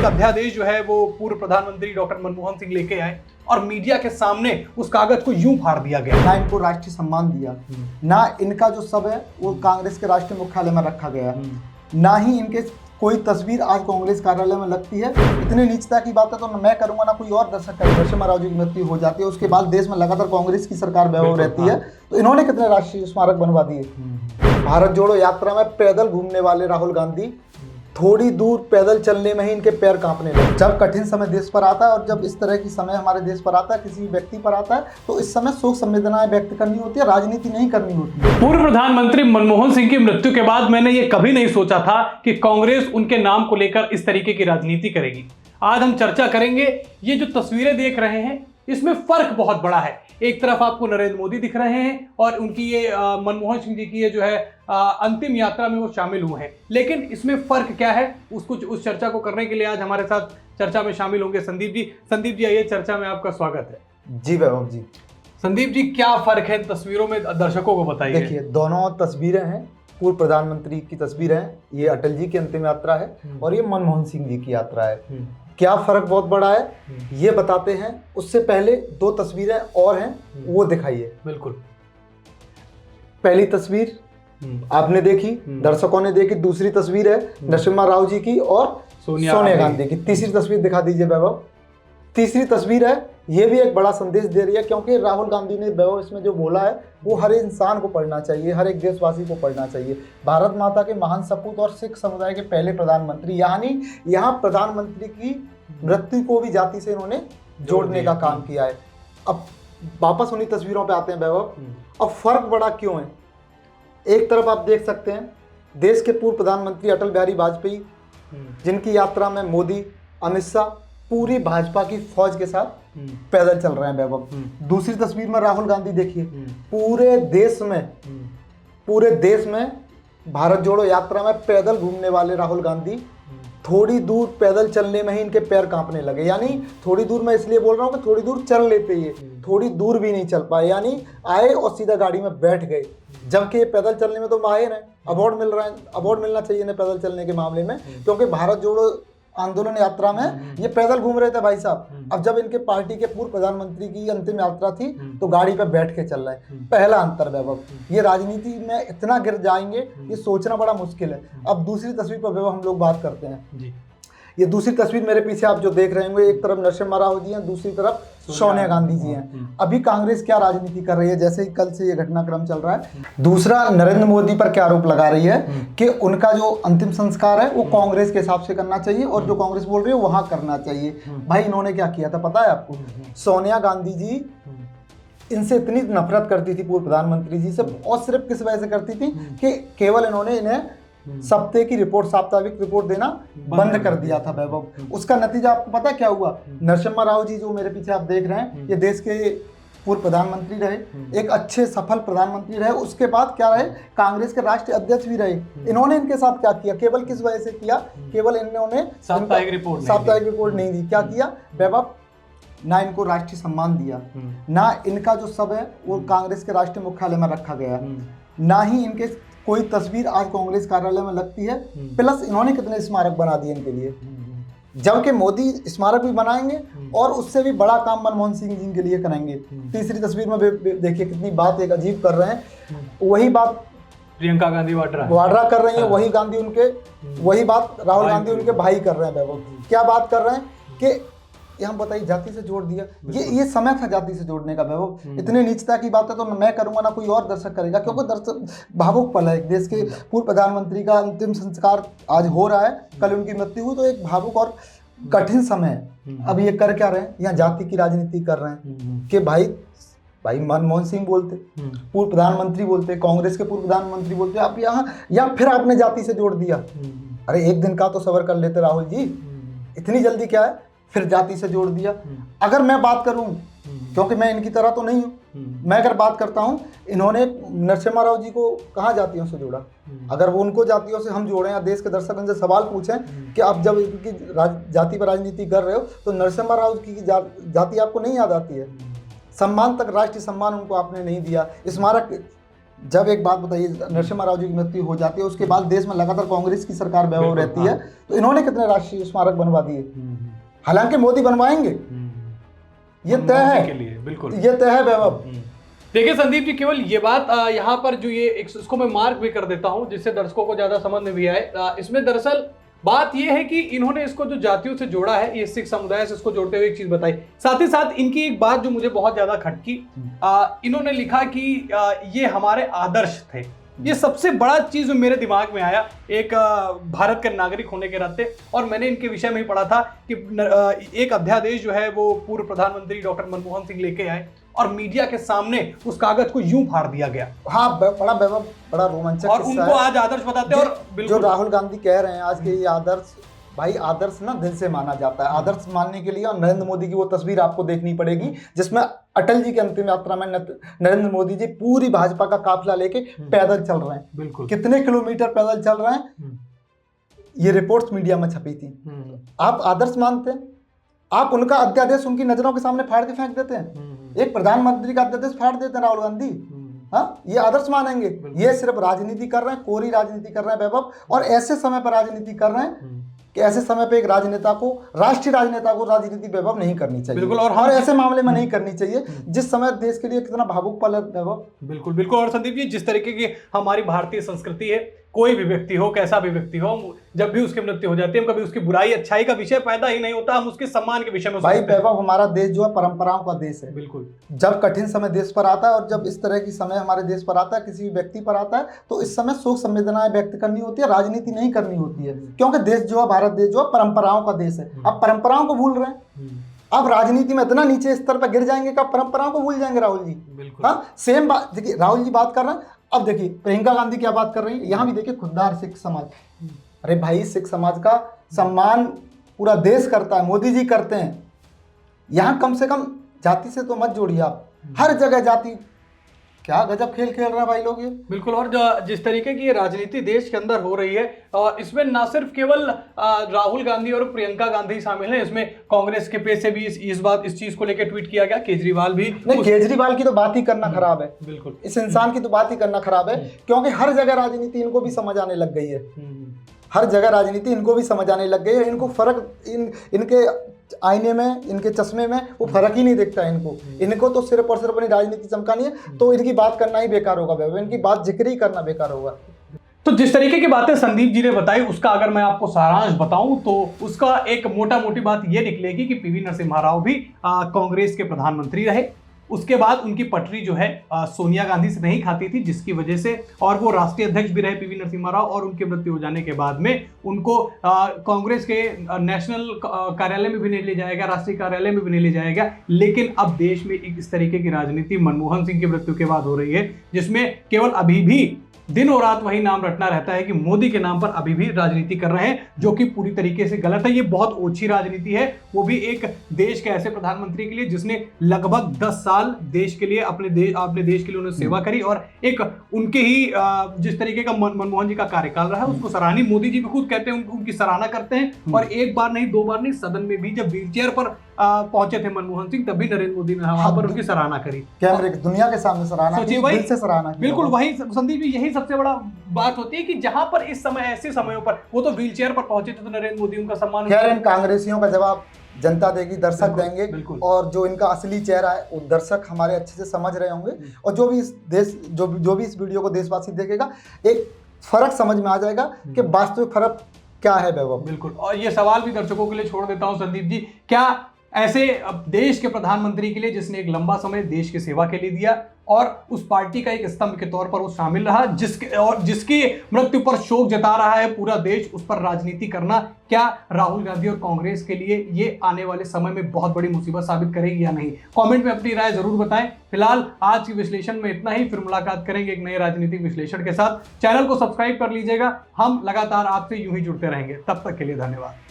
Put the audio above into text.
एक अध्यादेश जो है वो पूर्व प्रधानमंत्री डॉक्टर मनमोहन सिंह लेके आए और मीडिया के सामने उस कागज को यूं फाड़ दिया गया। ना इनको राष्ट्रीय सम्मान दिया, ना इनका जो सब है वो कांग्रेस के राष्ट्रीय मुख्यालय में रखा गया, ना ही इनके कोई तस्वीर आज कांग्रेस कार्यालय में लगती है। इतनी नीचता की बात है तो मैं करूंगा ना कोई और दर्शक करेगा। नरसिम्हा राव जी की मृत्यु हो जाती है, उसके बाद देश में लगातार कांग्रेस की सरकार वैभव रहती है, तो इन्होंने कितने राष्ट्रीय स्मारक बनवा दिए। भारत जोड़ो यात्रा में पैदल घूमने वाले राहुल गांधी थोड़ी दूर पैदल चलने में ही इनके पैर कांपने लगे। जब कठिन समय देश पर आता है और जब इस तरह की समय हमारे देश पर आता है, किसी व्यक्ति पर आता है, तो इस समय शोक संवेदनाएं व्यक्त करनी होती है, राजनीति नहीं करनी होती है। पूर्व प्रधानमंत्री मनमोहन सिंह की मृत्यु के बाद मैंने ये कभी नहीं सोचा था कि कांग्रेस उनके नाम को लेकर इस तरीके की राजनीति करेगी। आज हम चर्चा करेंगे। ये जो तस्वीरें देख रहे हैं इसमें फर्क बहुत बड़ा है। एक तरफ आपको नरेंद्र मोदी दिख रहे हैं और उनकी ये मनमोहन सिंह जी की ये जो है अंतिम यात्रा में वो शामिल हुए हैं, लेकिन इसमें फर्क क्या है उस चर्चा को करने के लिए आज हमारे साथ चर्चा में शामिल होंगे संदीप जी। संदीप जी आइए, चर्चा में आपका स्वागत है। जी वैभव जी। संदीप जी, क्या फर्क है तस्वीरों में, दर्शकों को बताइए। देखिए, दोनों तस्वीरें हैं, पूर्व प्रधानमंत्री की तस्वीर है, ये अटल जी की अंतिम यात्रा है और ये मनमोहन सिंह जी की यात्रा है। क्या फर्क बहुत बड़ा है ये बताते हैं। उससे पहले दो तस्वीरें और हैं, वो दिखाइए। बिल्कुल। पहली तस्वीर आपने देखी, दर्शकों ने देखी। दूसरी तस्वीर है नरसिम्हा राव जी की और सोनिया गांधी की। तीसरी तस्वीर दिखा दीजिए वैभव। तीसरी तस्वीर है, ये भी एक बड़ा संदेश दे रही है, क्योंकि राहुल गांधी ने वैभव इसमें जो बोला है वो हर इंसान को पढ़ना चाहिए, हर एक देशवासी को पढ़ना चाहिए। भारत माता के महान सपूत और सिख समुदाय के पहले प्रधानमंत्री, यानी यहाँ प्रधानमंत्री की मृत्यु को भी जाति से इन्होंने जोड़ने का काम किया है। अब वापस उन्हीं तस्वीरों पे आते हैं वैभव। अब फर्क बड़ा क्यों है? एक तरफ आप देख सकते हैं देश के पूर्व प्रधानमंत्री अटल बिहारी वाजपेयी, जिनकी यात्रा में मोदी, अमित शाह, पूरी भाजपा की फौज के साथ पैदल चल रहे हैं वैभव। दूसरी तस्वीर में राहुल गांधी देखिए, पूरे देश में भारत जोड़ो यात्रा में पैदल घूमने वाले राहुल गांधी थोड़ी दूर पैदल चलने में ही इनके पैर कांपने लगे। यानी थोड़ी दूर, मैं इसलिए बोल रहा हूँ कि थोड़ी दूर चल लेते ही, थोड़ी दूर भी नहीं चल पाए, यानी आए और सीधा गाड़ी में बैठ गए। जबकि ये पैदल चलने में तो माहिर हैं, अवार्ड मिल रहा है, अवार्ड मिलना चाहिए इन्हें पैदल चलने के मामले में, क्योंकि भारत जोड़ो आंदोलन यात्रा में ये पैदल घूम रहे थे भाई साहब। अब जब इनके पार्टी के पूर्व प्रधानमंत्री की अंतिम यात्रा थी तो गाड़ी पे बैठ के चल रहे हैं। पहला अंतर वैभव, ये राजनीति में इतना गिर जाएंगे ये सोचना बड़ा मुश्किल है। अब दूसरी तस्वीर पर वैभव हम लोग बात करते हैं। ये दूसरी तस्वीर मेरे पीछे आप जो देख रहे होंगे, एक तरफ नरसिम्हा राव जी हैं, दूसरी तरफ सोनिया गांधी जी हैं। अभी कांग्रेस क्या राजनीति कर रही है, जैसे ही कल से ये घटनाक्रम चल रहा है। दूसरा, नरेंद्र मोदी पर क्या आरोप लगा रही है कि उनका जो अंतिम संस्कार है वो कांग्रेस के हिसाब से करना चाहिए और जो कांग्रेस बोल रही है वहां करना चाहिए। भाई, इन्होंने क्या किया था पता है आपको? सोनिया गांधी जी इनसे इतनी नफरत करती थी पूर्व प्रधानमंत्री जी से, और सिर्फ किस वजह से करती थी कि केवल इन्होंने इन्हें सप्ताह की रिपोर्ट, साप्ताहिक रिपोर्ट देना बंद कर दिया था वैभव। उसका नतीजा आपको पता क्या हुआ? नरसिम्हा राव जी जो मेरे पीछे आप देख रहे हैं, ये देश के पूर्व प्रधानमंत्री रहे, एक अच्छे सफल प्रधानमंत्री रहे, उसके बाद क्या रहे, कांग्रेस के राष्ट्रीय अध्यक्ष भी रहे। इन्होंने इनके साथ क्या किया? केवल किस वजह से किया? केवल इन्होंने साप्ताहिक रिपोर्ट नहीं दी। क्या किया वैभव? ना इनको राष्ट्रीय सम्मान दिया, ना इनका जो सब है वो कांग्रेस के राष्ट्रीय मुख्यालय में रखा गया, ना ही इनके कोई तस्वीर आज कांग्रेस कार्यालय में लगती है। प्लस इन्होंने कितने स्मारक बना दिए इनके लिए, जबकि मोदी स्मारक भी बनाएंगे और उससे भी बड़ा काम मनमोहन सिंह जी के लिए करेंगे। तीसरी तस्वीर में देखिए कितनी बात एक अजीब कर रहे हैं। वही बात प्रियंका गांधी वाड्रा कर रही है, वही बात राहुल गांधी उनके भाई कर रहे हैं वैभव। क्या बात कर रहे हैं कि हम बताइए जाति से जोड़ दिया। ये समय था जाति से जोड़ने का वैभव। इतनी नीचता की बात है तो मैं करूंगा ना कोई और दर्शक करेगा, क्योंकि दर्शक भावुक पल है। देश के पूर्व प्रधानमंत्री का अंतिम संस्कार आज हो रहा है, कल उनकी मृत्यु हुई, तो एक भावुक और कठिन समय है। अब ये कर क्या रहे हैं? यहाँ जाति की राजनीति कर रहे हैं कि भाई मनमोहन सिंह बोलते, पूर्व प्रधानमंत्री बोलते, कांग्रेस के पूर्व प्रधानमंत्री बोलते, अब यहाँ फिर आपने जाति से जोड़ दिया। अरे एक दिन का तो सबर कर लेते राहुल जी, इतनी जल्दी क्या है? फिर जाति से जोड़ दिया। अगर मैं बात करूं, क्योंकि मैं इनकी तरह तो नहीं हूं, मैं अगर बात करता हूं, इन्होंने नरसिम्हा राव जी को कहाँ जातियों से जोड़ा? अगर वो उनको जातियों से हम जोड़ें या देश के दर्शक उनसे सवाल पूछें कि आप जब इनकी जाति पर राजनीति कर रहे हो तो नरसिम्हा राव की जाति आपको नहीं याद आती है? सम्मान तक, राष्ट्रीय सम्मान उनको आपने नहीं दिया। स्मारक जब एक बात बताइए, नरसिम्हा राव जी की मृत्यु हो जाती है, उसके बाद देश में लगातार कांग्रेस की सरकार वैभव रहती है, तो इन्होंने कितने राष्ट्रीय स्मारक बनवा दिए? हालांकि मोदी बनवाएंगे, ये तय है के लिए, बिल्कुल ये तय है वैभव। देखिए संदीप जी, केवल ये बात यहाँ पर जो ये इसको मैं मार्क भी कर देता हूँ जिससे दर्शकों को ज्यादा समझ में भी आए। इसमें दरअसल बात ये है कि इन्होंने इसको जो जातियों से जोड़ा है, ये सिख समुदाय से इसको जोड़ते हुए एक चीज बताई। साथ ही साथ इनकी एक बात जो मुझे बहुत ज्यादा खटकी, इन्होंने लिखा कि ये हमारे आदर्श थे। ये सबसे बड़ा चीज जो मेरे दिमाग में आया एक भारत के नागरिक होने के नाते, और मैंने इनके विषय में ही पढ़ा था कि एक अध्यादेश जो है वो पूर्व प्रधानमंत्री डॉक्टर मनमोहन सिंह लेके आए और मीडिया के सामने उस कागज को यूं फाड़ दिया गया। हाँ, बड़ा वैभव, बड़ा रोमांचक और उनको आज आदर्श बताते हैं। और जो राहुल गांधी कह रहे हैं आज के ये आदर्श, भाई आदर्श ना दिल से माना जाता है। आदर्श मानने के लिए और नरेंद्र मोदी की वो तस्वीर आपको देखनी पड़ेगी जिसमें अटल जी की अंतिम यात्रा में नरेंद्र मोदी जी पूरी भाजपा का काफिला लेके पैदल चल रहे हैं। बिल्कुल, कितने किलोमीटर पैदल चल रहे हैं, ये रिपोर्ट्स मीडिया में छपी थी। आप आदर्श मानते हैं? आप उनका अध्यादेश उनकी नजरों के सामने फाड़ के फेंक देते हैं। एक प्रधानमंत्री का अध्यादेश फाड़ देते हैं राहुल गांधी। हाँ, ये आदर्श मानेंगे? ये सिर्फ राजनीति कर रहे हैं, कोरी राजनीति कर रहे हैं वैभव, और ऐसे समय पर राजनीति कर रहे हैं कि ऐसे समय पे एक राजनेता को, राष्ट्रीय राजनेता को राजनीति वैभव नहीं करनी चाहिए। बिल्कुल, और ऐसे मामले में नहीं करनी चाहिए जिस समय देश के लिए कितना भावुक पल है वैभव। बिल्कुल बिल्कुल। और संदीप जी, जिस तरीके की हमारी भारतीय संस्कृति है, कोई भी व्यक्ति हो, कैसा भी व्यक्ति हो, जब भी उसकी मृत्यु हो जाती है, हम कभी उसकी बुराई अच्छाई का विषय पैदा ही नहीं होता, हम उसके सम्मान के विषय में। भाई वैभव, हमारा देश जो है परंपराओं का देश है। बिल्कुल, जब कठिन समय देश पर आता है और जब इस तरह की समय हमारे देश पर आता है, किसी भी व्यक्ति पर आता है, तो इस समय शोक संवेदनाएं व्यक्त करनी होती है, राजनीति नहीं करनी होती है। क्योंकि देश जो है, भारत देश जो है परंपराओं का देश है। अब परंपराओं को भूल रहे हैं, अब राजनीति में इतना नीचे स्तर पर गिर जाएंगे कि परंपराओं को भूल जाएंगे राहुल जी। हाँ, सेम बात देखिए, राहुल जी बात कर रहे हैं। अब देखिए प्रियंका गांधी क्या बात कर रही है, यहाँ भी देखिए खुददार सिख समाज। अरे भाई, सिख समाज का सम्मान पूरा देश करता है, मोदी जी करते हैं। यहाँ कम से कम जाति से तो मत जोड़िए आप, हर जगह जाति। क्या गजब खेल खेल रहे हैं भाई लोग ये। बिल्कुल। और जिस तरीके की राजनीति देश के अंदर हो रही है, इसमें ना सिर्फ केवल राहुल गांधी और प्रियंका गांधी शामिल हैं, इसमें कांग्रेस के पे से भी इस चीज को लेकर ट्वीट किया गया। केजरीवाल भी नहीं, केजरीवाल की तो बात ही करना खराब है। बिल्कुल, इस इंसान की तो बात ही करना खराब है, क्योंकि हर जगह राजनीति इनको भी समझ आने लग गई है। हर जगह राजनीति इनको भी समझ आने लग गई है। इनको फर्क इनके आईने में, इनके चश्मे में वो फर्क ही नहीं दिखता है इनको तो सिर्फ और सिर्फ अपनी राजनीति चमकानी है। तो इनकी बात करना ही बेकार होगा, इनकी बात जिक्र ही करना बेकार होगा। तो जिस तरीके की बातें संदीप जी ने बताई, उसका अगर मैं आपको सारांश बताऊं तो उसका एक मोटा मोटी बात यह निकलेगी कि पीवी नरसिम्हा राव भी कांग्रेस के प्रधानमंत्री रहे। उसके बाद उनकी पटरी जो है सोनिया गांधी से नहीं खाती थी, जिसकी वजह से, और वो राष्ट्रीय अध्यक्ष भी रहे पीवी नरसिम्हा राव, और उनकी मृत्यु हो जाने के बाद में उनको कांग्रेस के नेशनल कार्यालय में भी नहीं ले जाया गया, राष्ट्रीय कार्यालय में भी नहीं ले जाया गया। लेकिन अब देश में एक इस तरीके की राजनीति मनमोहन सिंह की मृत्यु के बाद हो रही है, जिसमें केवल अभी भी दिन और रात वही नाम रटना रहता है कि मोदी के नाम पर अभी भी राजनीति कर रहे हैं, जो कि पूरी तरीके से गलत है। ये बहुत ओछी राजनीति है, वो भी एक देश के ऐसे प्रधानमंत्री के लिए जिसने लगभग 10 साल देश के लिए, अपने देश के लिए उन्होंने सेवा करी, और एक उनके ही जिस तरीके का मनमोहन जी का कार्यकाल रहा है उसको सराहनीय, मोदी जी भी खुद कहते हैं, उनकी सराहना करते हैं। और एक बार नहीं, 2 बार नहीं, सदन में भी जब व्हीलचेयर पर पहुंचे थे मनमोहन सिंह, तभी नरेंद्र मोदी ने वहां पर उनकी सराहना करी, कैमरे की दुनिया के सामने सराहना की, दिल से सराहना की। बिल्कुल, वही संदीप जी, यही सबसे बड़ा बात होती है कि जहां पर इस समय, ऐसे समयों पर, वो तो व्हीलचेयर पर पहुंचे थे तो नरेंद्र मोदी उनका सम्मान। खैर, इन कांग्रेसियों का जवाब जनता देगी, दर्शक देंगे, और जो इनका असली चेहरा है वो दर्शक हमारे अच्छे से समझ रहे होंगे। और जो भी इस वीडियो को देशवासी देखेगा, एक फर्क समझ में आ जाएगा कि वास्तविक फर्क क्या है वैभव। बिल्कुल। और ये सवाल भी दर्शकों के लिए छोड़ देता हूं संदीप जी, क्या ऐसे देश के प्रधानमंत्री के लिए, जिसने एक लंबा समय देश की सेवा के लिए दिया और उस पार्टी का एक स्तंभ के तौर पर वो शामिल रहा, जिसकी मृत्यु पर शोक जता रहा है पूरा देश, उस पर राजनीति करना क्या राहुल गांधी और कांग्रेस के लिए ये आने वाले समय में बहुत बड़ी मुसीबत साबित करेगी या नहीं? कमेंट में अपनी राय जरूर बताएं। फिलहाल आज की विश्लेषण में इतना ही, फिर मुलाकात करेंगे एक नए राजनीतिक विश्लेषण के साथ। चैनल को सब्सक्राइब कर लीजिएगा, हम लगातार आपसे यूं ही जुड़ते रहेंगे। तब तक के लिए धन्यवाद।